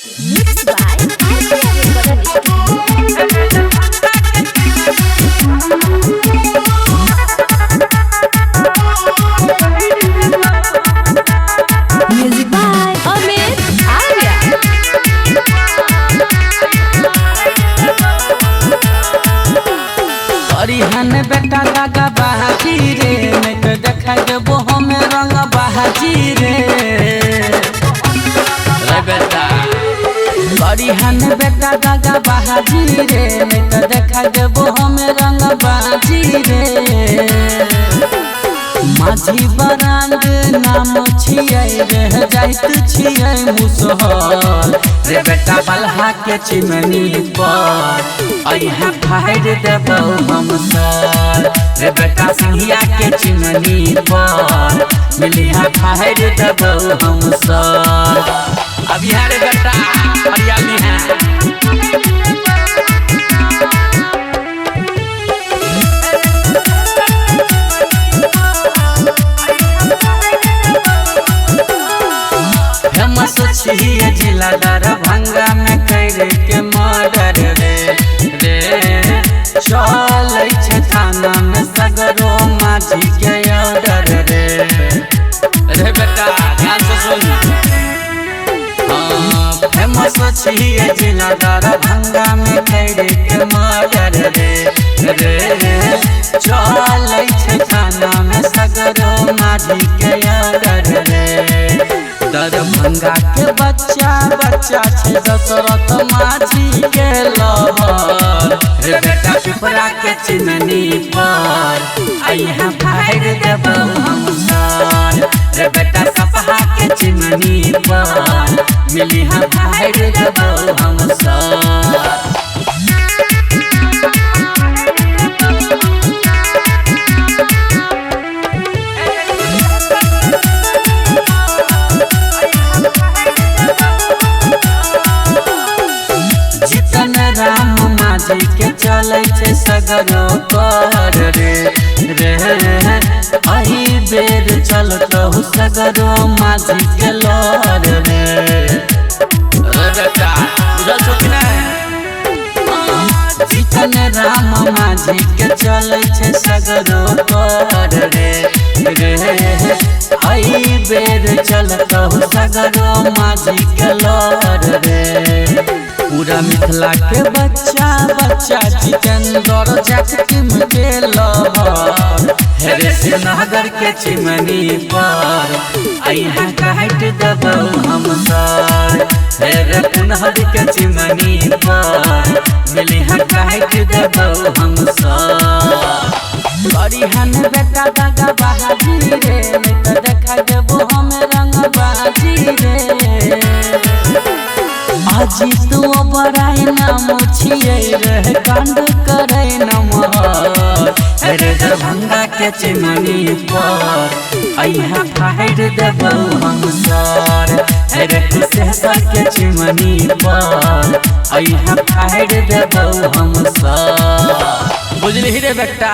Mixed by Recording Music by Amit Arya. हन बेटा दागा बहाजी रे मैं तो देखा देबो हमें रंग बहाजी रे बेटा हन बेटा दागा बहाजी रे मैं तो देखा देबो हमें रंग बहाजी रे माझी बरांग नाम छियै रह जाइत छियै मुसहर रे बेटा बलहा के चिमनी पर अइहा फाड़ देबौ हम सर रे बेटा सिंहिया के चिमनी पर मिलिहा फाड़ देबौ हम सर अब यहाँ रे बेटा हरियाली है फेमस छियै जिला दरभंगा में कर के मर्डर रे चलै छै थाना में सगरो माझी के ऑर्डर रे बेटा ध्यान से सुन फेमस छियै जिला दरभंगा में कर के मर्डर रे चलै छै थाना में सगरो माझी के ऑर्डर रे दरभंगा के बच्चा छे दशरथ माझी के लहर रे बेटा पिपरा के चिमनी पर अइहा फाड़ देबौ हम सर रे बेटा सपहा के चिमनी पर मिलिहा फाड़ देबौ हम सर राम माझी के चलै छै सगरो कर रे अही बेर चलतौ सगरो माझी के लर रे बेटा बुझल छौ कि नहीं जीतन राम माझी के चलै छै सगरो कर रे अही बेर चलतौ सगरो माझी के लर रे पूरा मिथिला के बच्चा जितेंद्र जखिम के लहर हेरे से नगर के चिमनी पर अइहा काट देबौ हम सर हेरे पुनहर के चिमनी पर मिलिहा काट देबौ हम सर हन बेटा दागा बहाजी रे मैं तो देखा देबो हमें रंग बाजी रे आजी तू बड़ाई नाम छियै रह कांड करे नमहर रे दरभंगा के चिमनी पर अइहा फाड़ देबौ हम सर रे कुशेश्वर के चिमनी पर अइहा फाड़ देबौ हम सर बुझली रे बेटा।